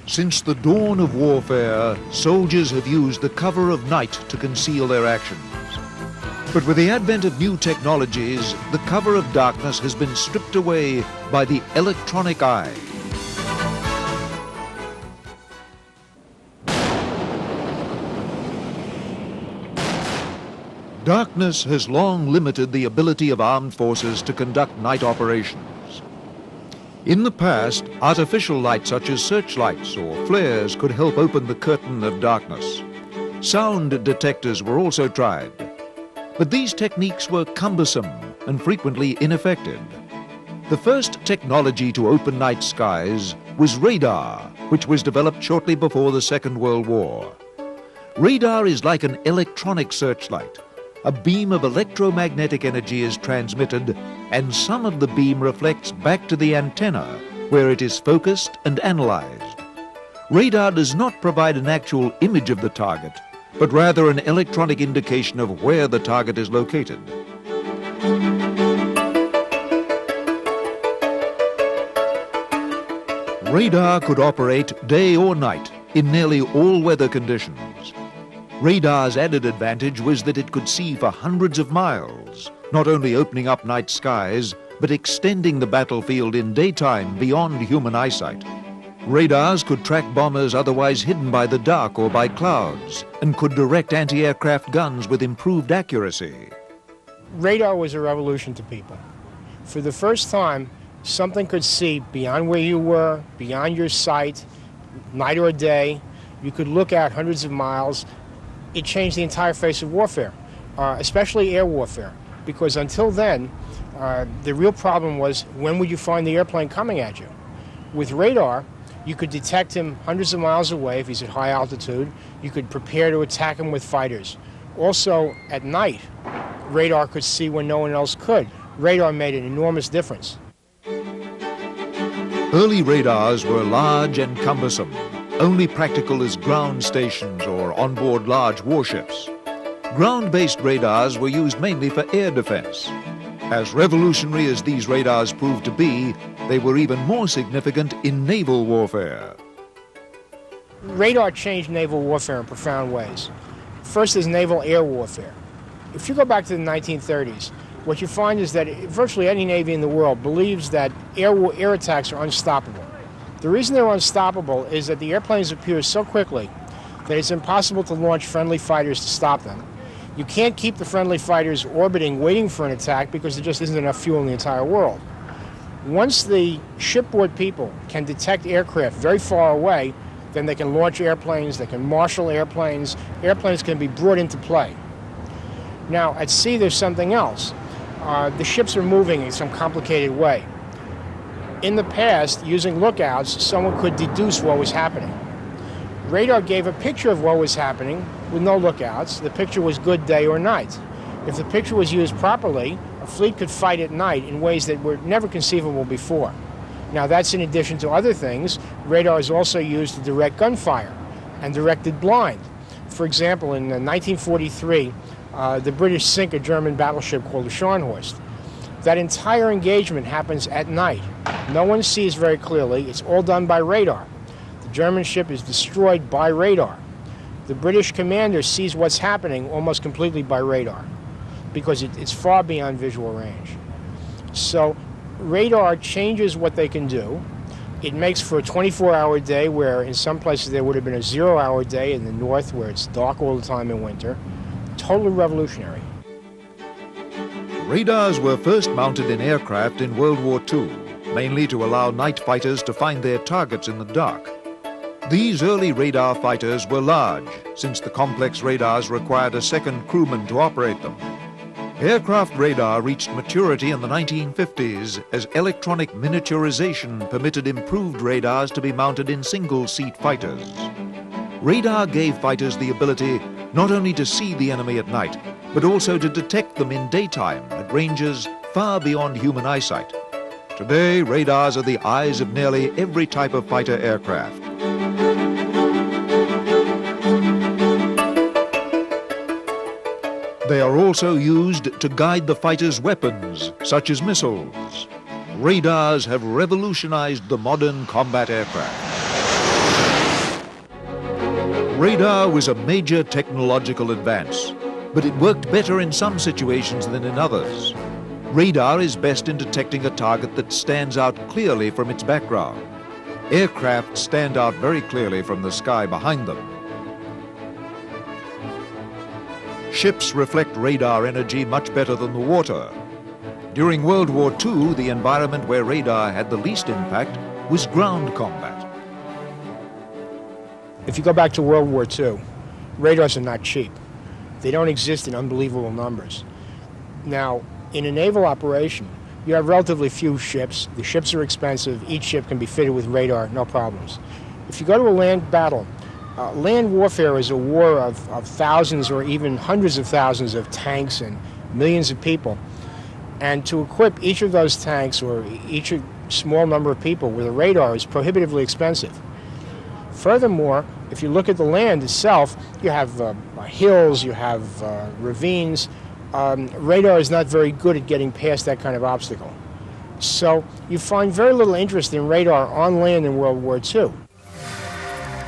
Since the dawn of warfare, soldiers have used the cover of night to conceal their actions. But with the advent of new technologies, the cover of darkness has been stripped away by the electronic eye. Darkness has long limited the ability of armed forces to conduct night operations. In the past, artificial light such as searchlights or flares could help open the curtain of darkness. Sound detectors were also tried, but these techniques were cumbersome and frequently ineffective. The first technology to open night skies was radar, which was developed shortly before the Second World War. Radar is like an electronic searchlight. A beam of electromagnetic energy is transmitted, and some of the beam reflects back to the antenna, where it is focused and analyzed. Radar does not provide an actual image of the target, but rather an electronic indication of where the target is located. Radar could operate day or night in nearly all weather conditions. Radar's added advantage was that it could see for hundreds of miles, not only opening up night skies, but extending the battlefield in daytime beyond human eyesight. Radars could track bombers otherwise hidden by the dark or by clouds, and could direct anti-aircraft guns with improved accuracy. Radar was a revolution to people. For the first time, something could see beyond where you were, beyond your sight, night or day. You could look out hundreds of miles. It changed the entire face of warfare, especially air warfare, because until then, the real problem was when would you find the airplane coming at you? With radar, you could detect him hundreds of miles away if he's at high altitude. You could prepare to attack him with fighters. Also, at night, radar could see when no one else could. Radar made an enormous difference. Early radars were large and cumbersome, only practical as ground stations or onboard large warships. Ground-based radars were used mainly for air defense. As revolutionary as these radars proved to be, they were even more significant in naval warfare. Radar changed naval warfare in profound ways. First is naval air warfare. If you go back to the 1930s, what you find is that virtually any navy in the world believes that air attacks are unstoppable. The reason they're unstoppable is that the airplanes appear so quickly that it's impossible to launch friendly fighters to stop them. You can't keep the friendly fighters orbiting waiting for an attack because there just isn't enough fuel in the entire world. Once the shipboard people can detect aircraft very far away, then they can launch airplanes, they can marshal airplanes, airplanes can be brought into play. Now, at sea there's something else. The ships are moving in some complicated way. In the past, using lookouts, someone could deduce what was happening. Radar gave a picture of what was happening with no lookouts. The picture was good day or night. If the picture was used properly, a fleet could fight at night in ways that were never conceivable before. Now, that's in addition to other things. Radar is also used to direct gunfire and directed blind. For example, in 1943, the British sink a German battleship called the Scharnhorst. That entire engagement happens at night. No one sees very clearly. It's all done by radar. The German ship is destroyed by radar. The British commander sees what's happening almost completely by radar because it's far beyond visual range. So radar changes what they can do. It makes for a 24-hour day where in some places there would have been a 0-hour day in the north where it's dark all the time in winter. Totally revolutionary. Radars were first mounted in aircraft in World War II, mainly to allow night fighters to find their targets in the dark. These early radar fighters were large, since the complex radars required a second crewman to operate them. Aircraft radar reached maturity in the 1950s as electronic miniaturization permitted improved radars to be mounted in single-seat fighters. Radar gave fighters the ability not only to see the enemy at night, but also to detect them in daytime at ranges far beyond human eyesight. Today, radars are the eyes of nearly every type of fighter aircraft. They are also used to guide the fighters' weapons, such as missiles. Radars have revolutionized the modern combat aircraft. Radar was a major technological advance, but it worked better in some situations than in others. Radar is best in detecting a target that stands out clearly from its background. Aircraft stand out very clearly from the sky behind them. Ships reflect radar energy much better than the water. During World War II, the environment where radar had the least impact was ground combat. If you go back to World War II, radars are not cheap. They don't exist in unbelievable numbers. Now, in a naval operation, you have relatively few ships. The ships are expensive. Each ship can be fitted with radar, no problems. If you go to a land battle, land warfare is a war of thousands or even hundreds of thousands of tanks and millions of people. And to equip each of those tanks or each small number of people with a radar is prohibitively expensive. Furthermore, if you look at the land itself, you have hills, you have ravines. Radar is not very good at getting past that kind of obstacle. So you find very little interest in radar on land in World War II.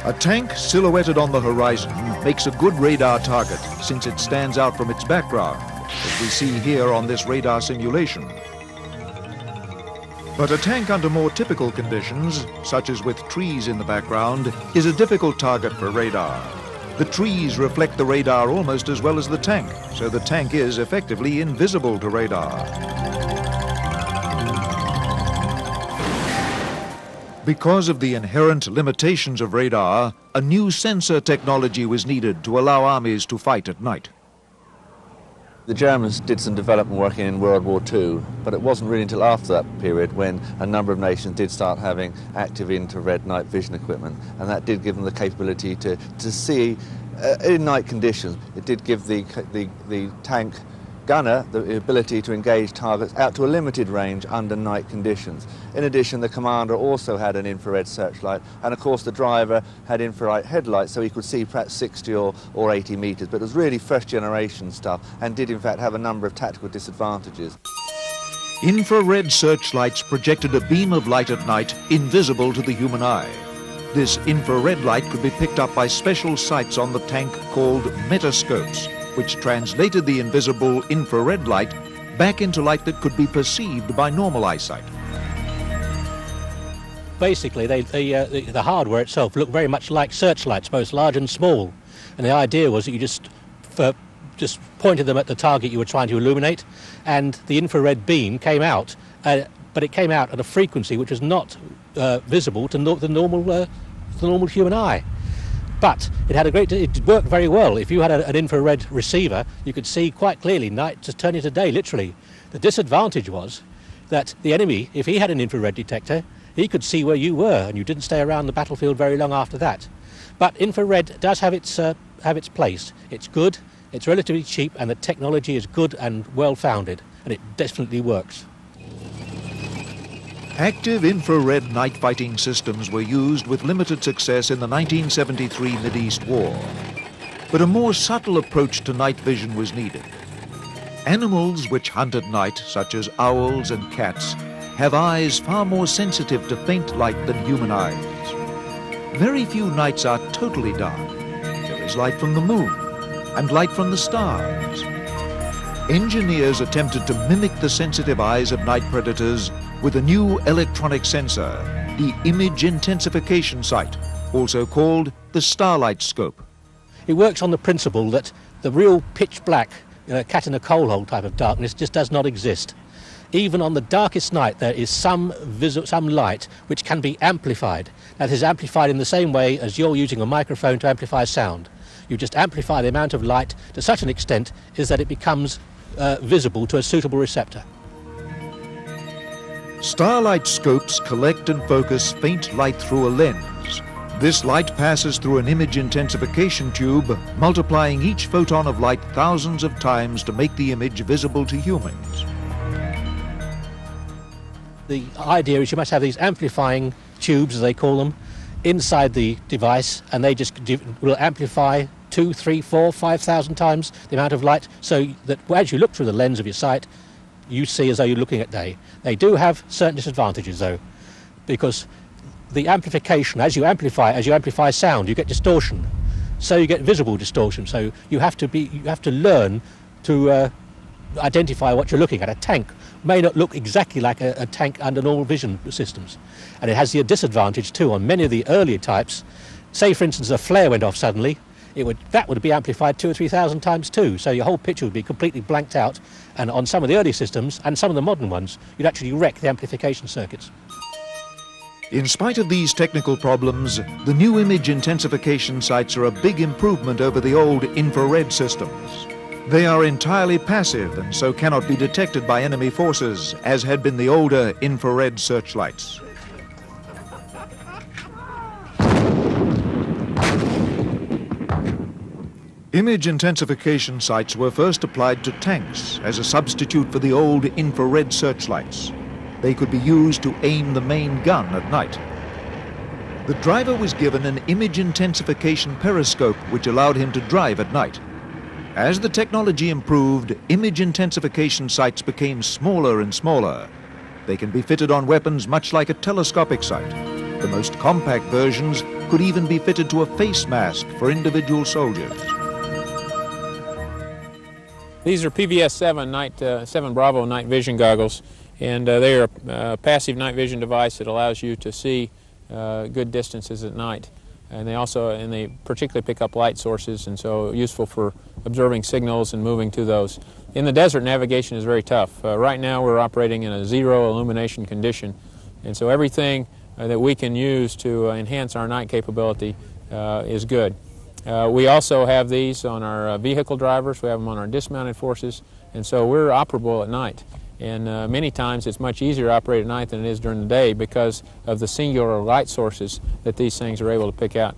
A tank silhouetted on the horizon makes a good radar target since it stands out from its background, as we see here on this radar simulation. But a tank under more typical conditions, such as with trees in the background, is a difficult target for radar. The trees reflect the radar almost as well as the tank, so the tank is effectively invisible to radar. Because of the inherent limitations of radar, a new sensor technology was needed to allow armies to fight at night. The Germans did some development work in World War II, but it wasn't really until after that period when a number of nations did start having active infrared night vision equipment, and that did give them the capability to see in night conditions. It did give the tank gunner the ability to engage targets out to a limited range under night conditions. In addition, the commander also had an infrared searchlight, and of course the driver had infrared headlights, so he could see perhaps 60 or 80 meters, but it was really first generation stuff and did in fact have a number of tactical disadvantages. Infrared searchlights projected a beam of light at night invisible to the human eye. This infrared light could be picked up by special sights on the tank called metascopes, which translated the invisible infrared light back into light that could be perceived by normal eyesight. Basically, the hardware itself looked very much like searchlights, both large and small. And the idea was that you just pointed them at the target you were trying to illuminate, and the infrared beam came out, but it came out at a frequency which was not visible to the normal human eye. But it worked very well. If you had an infrared receiver, you could see quite clearly night to turn into day, literally. The disadvantage was that the enemy, if he had an infrared detector, he could see where you were, and you didn't stay around the battlefield very long after that. But infrared does have its place. It's good, it's relatively cheap, and the technology is good and well-founded, and it definitely works. Active infrared night fighting systems were used with limited success in the 1973 Mideast War. But a more subtle approach to night vision was needed. Animals which hunt at night, such as owls and cats, have eyes far more sensitive to faint light than human eyes. Very few nights are totally dark. There is light from the moon and light from the stars. Engineers attempted to mimic the sensitive eyes of night predators with a new electronic sensor, the image intensification sight, also called the starlight scope. It works on the principle that the real pitch black, cat in a coal hole type of darkness just does not exist. Even on the darkest night there is some light which can be amplified. That is amplified in the same way as you're using a microphone to amplify sound. You just amplify the amount of light to such an extent is that it becomes visible to a suitable receptor. Starlight scopes collect and focus faint light through a lens. This light passes through an image intensification tube, multiplying each photon of light thousands of times to make the image visible to humans. The idea is you must have these amplifying tubes, as they call them, inside the device, and they just will amplify 2, 3, 4, 5,000 times the amount of light, so that as you look through the lens of your sight, you see as though you're looking at day. They do have certain disadvantages, though, because the amplification, as you amplify sound, you get distortion. so you get visible distortion. So you have to learn to identify what you're looking at. A tank may not look exactly like a tank under normal vision systems, and it has the disadvantage too on many of the earlier types. Say, for instance, a flare went off suddenly, that would be amplified 2,000 or 3,000 times too, so your whole picture would be completely blanked out, and on some of the early systems, and some of the modern ones, you'd actually wreck the amplification circuits. In spite of these technical problems, the new image intensification sights are a big improvement over the old infrared systems. They are entirely passive and so cannot be detected by enemy forces, as had been the older infrared searchlights. Image intensification sights were first applied to tanks as a substitute for the old infrared searchlights. They could be used to aim the main gun at night. The driver was given an image intensification periscope which allowed him to drive at night. As the technology improved, image intensification sights became smaller and smaller. They can be fitted on weapons much like a telescopic sight. The most compact versions could even be fitted to a face mask for individual soldiers. These are PVS-7 7 Bravo night vision goggles, and they are a passive night vision device that allows you to see good distances at night. And they particularly pick up light sources, and so useful for observing signals and moving to those. In the desert, navigation is very tough. Right now we're operating in a zero illumination condition, and so everything that we can use to enhance our night capability is good. We also have these on our vehicle drivers, we have them on our dismounted forces, and so we're operable at night. And many times it's much easier to operate at night than it is during the day because of the singular light sources that these things are able to pick out.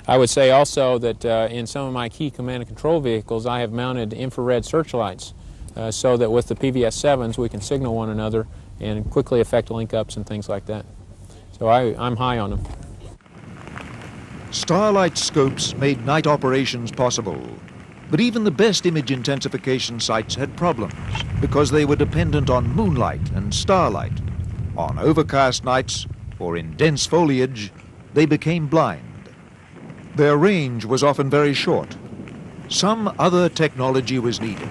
I would say also that in some of my key command and control vehicles I have mounted infrared searchlights so that with the PVS-7s we can signal one another and quickly affect link-ups and things like that. So I'm high on them. Starlight scopes made night operations possible. But even the best image intensification sights had problems because they were dependent on moonlight and starlight. On overcast nights or in dense foliage, they became blind. Their range was often very short. Some other technology was needed.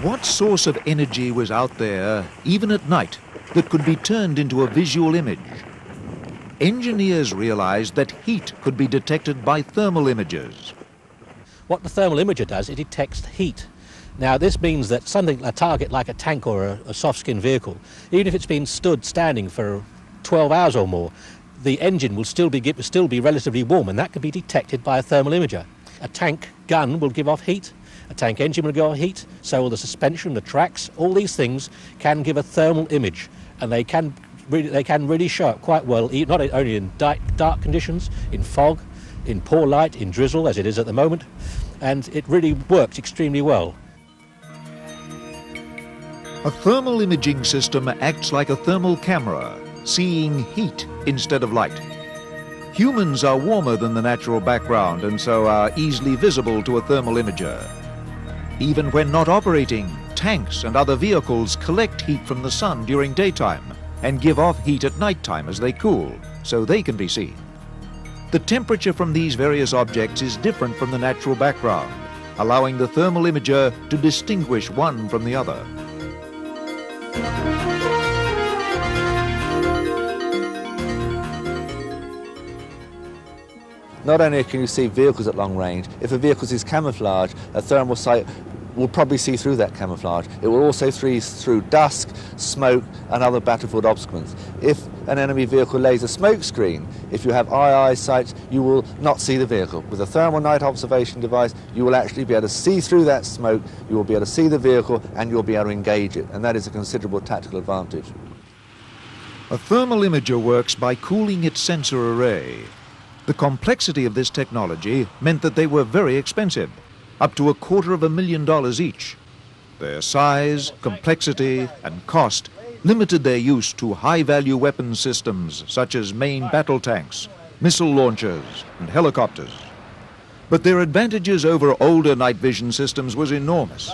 What source of energy was out there, even at night, that could be turned into a visual image? Engineers realized that heat could be detected by thermal imagers. What the thermal imager does, it detects heat. Now this means that a target like a tank or a soft-skin vehicle, even if it's been standing for 12 hours or more, the engine will still be relatively warm, and that can be detected by a thermal imager. A tank gun will give off heat, a tank engine will give off heat, so will the suspension, the tracks, all these things can give a thermal image, and they can really show up quite well, not only in dark conditions, in fog, in poor light, in drizzle, as it is at the moment, and it really works extremely well. A thermal imaging system acts like a thermal camera, seeing heat instead of light. Humans are warmer than the natural background and so are easily visible to a thermal imager. Even when not operating, tanks and other vehicles collect heat from the sun during daytime and give off heat at nighttime as they cool, so they can be seen. The temperature from these various objects is different from the natural background, allowing the thermal imager to distinguish one from the other. Not only can you see vehicles at long range, if a vehicle is camouflaged, a thermal sight will probably see through that camouflage. It will also see through dusk, smoke and other battlefield obstacles. If an enemy vehicle lays a smoke screen, if you have II sights, you will not see the vehicle. With a thermal night observation device, you will actually be able to see through that smoke, you will be able to see the vehicle and you'll be able to engage it, and that is a considerable tactical advantage. A thermal imager works by cooling its sensor array. The complexity of this technology meant that they were very expensive, up to $250,000 each. Their size, complexity, and cost limited their use to high-value weapons systems such as main battle tanks, missile launchers, and helicopters. But their advantages over older night vision systems was enormous.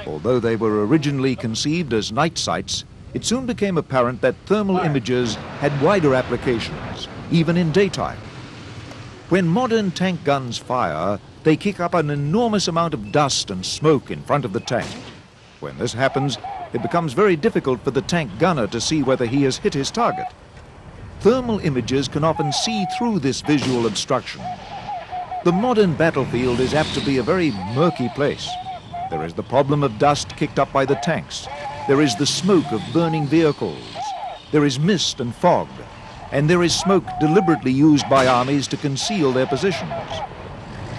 Although they were originally conceived as night sights, it soon became apparent that thermal images had wider applications, even in daytime. When modern tank guns fire, they kick up an enormous amount of dust and smoke in front of the tank. When this happens, it becomes very difficult for the tank gunner to see whether he has hit his target. Thermal images can often see through this visual obstruction. The modern battlefield is apt to be a very murky place. There is the problem of dust kicked up by the tanks. There is the smoke of burning vehicles. There is mist and fog. And there is smoke deliberately used by armies to conceal their positions.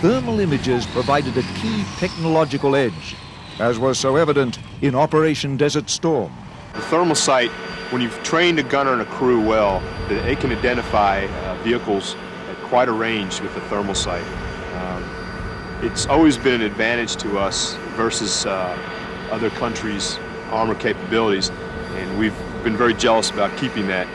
Thermal images provided a key technological edge, as was so evident in Operation Desert Storm. The thermal sight, when you've trained a gunner and a crew well, they can identify vehicles at quite a range with the thermal sight. It's always been an advantage to us versus other countries' armor capabilities, and we've been very jealous about keeping that.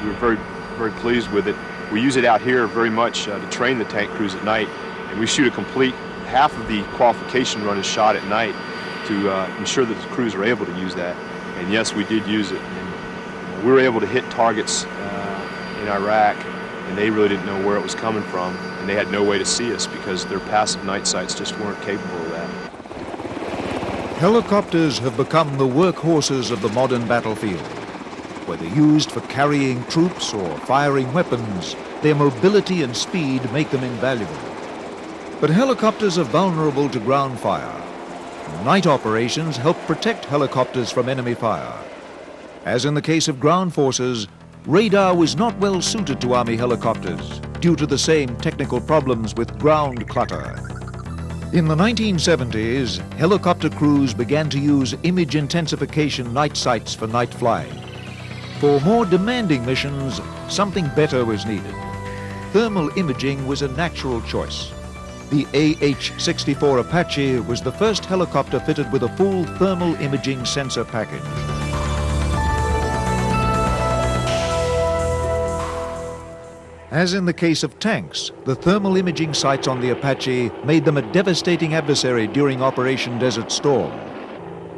We're very pleased with it. We use it out here very much to train the tank crews at night, and we shoot a complete half of the qualification run is shot at night to ensure that the crews are able to use that. And yes, we did use it. And we were able to hit targets in Iraq, and they really didn't know where it was coming from, and they had no way to see us because their passive night sights just weren't capable of that. Helicopters have become the workhorses of the modern battlefield. Whether used for carrying troops or firing weapons, their mobility and speed make them invaluable. But helicopters are vulnerable to ground fire. Night operations help protect helicopters from enemy fire. As in the case of ground forces, radar was not well suited to Army helicopters due to the same technical problems with ground clutter. In the 1970s, helicopter crews began to use image intensification night sights for night flying. For more demanding missions, something better was needed. Thermal imaging was a natural choice. The AH-64 Apache was the first helicopter fitted with a full thermal imaging sensor package. As in the case of tanks, the thermal imaging sights on the Apache made them a devastating adversary during Operation Desert Storm.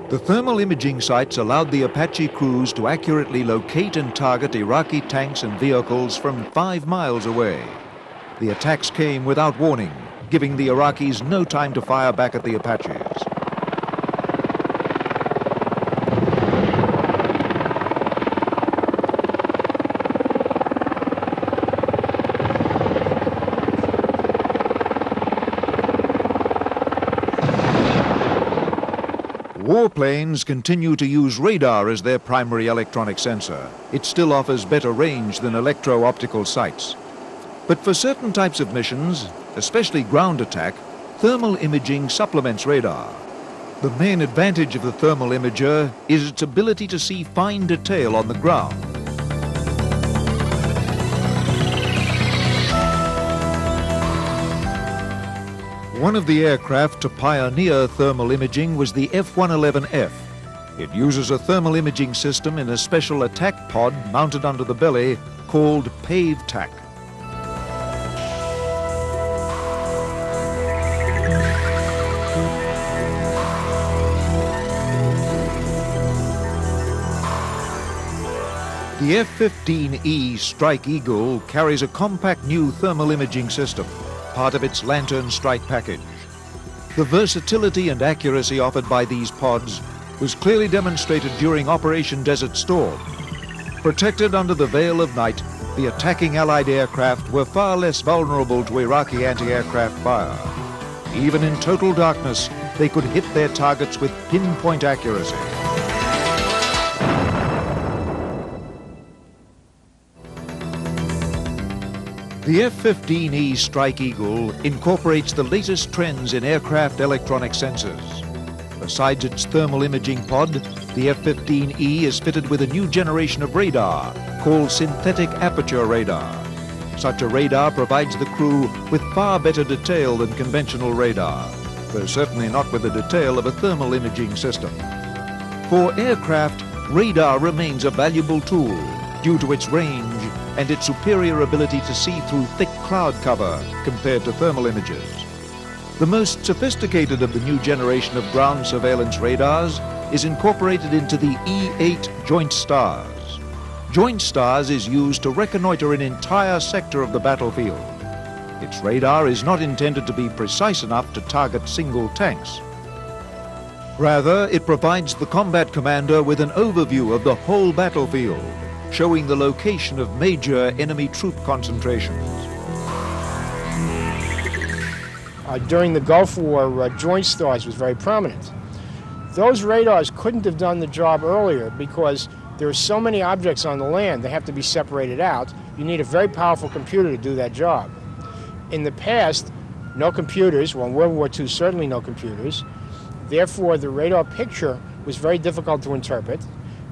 The thermal imaging sights allowed the Apache crews to accurately locate and target Iraqi tanks and vehicles from 5 miles away. The attacks came without warning, giving the Iraqis no time to fire back at the Apaches. Warplanes continue to use radar as their primary electronic sensor. It still offers better range than electro-optical sights. But for certain types of missions, especially ground attack, thermal imaging supplements radar. The main advantage of the thermal imager is its ability to see fine detail on the ground. One of the aircraft to pioneer thermal imaging was the F-111F. It uses a thermal imaging system in a special attack pod mounted under the belly called PAVE-TAC. The F-15E Strike Eagle carries a compact new thermal imaging system, part of its Lantern Strike package. The versatility and accuracy offered by these pods was clearly demonstrated during Operation Desert Storm. Protected under the veil of night, the attacking Allied aircraft were far less vulnerable to Iraqi anti-aircraft fire. Even in total darkness, they could hit their targets with pinpoint accuracy. The F-15E Strike Eagle incorporates the latest trends in aircraft electronic sensors. Besides its thermal imaging pod, the F-15E is fitted with a new generation of radar called synthetic aperture radar. Such a radar provides the crew with far better detail than conventional radar, though certainly not with the detail of a thermal imaging system. For aircraft, radar remains a valuable tool due to its range and its superior ability to see through thick cloud cover compared to thermal images. The most sophisticated of the new generation of ground surveillance radars is incorporated into the E8 Joint Stars. Joint Stars is used to reconnoiter an entire sector of the battlefield. Its radar is not intended to be precise enough to target single tanks. Rather, it provides the combat commander with an overview of the whole battlefield, showing the location of major enemy troop concentrations. During the Gulf War, Joint Stars was very prominent. Those radars couldn't have done the job earlier because there are so many objects on the land, they have to be separated out. You need a very powerful computer to do that job. In the past, no computers, well in World War II certainly no computers, therefore the radar picture was very difficult to interpret.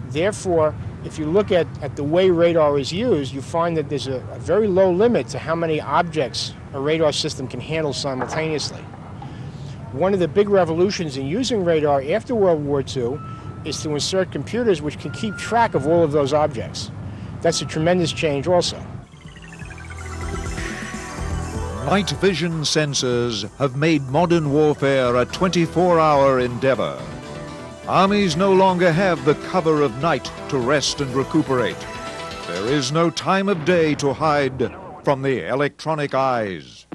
Therefore, if you look at the way radar is used, you find that there's a very low limit to how many objects a radar system can handle simultaneously. One of the big revolutions in using radar after World War II is to insert computers which can keep track of all of those objects. That's a tremendous change also. Night vision sensors have made modern warfare a 24-hour endeavor. Armies no longer have the cover of night to rest and recuperate. There is no time of day to hide from the electronic eyes.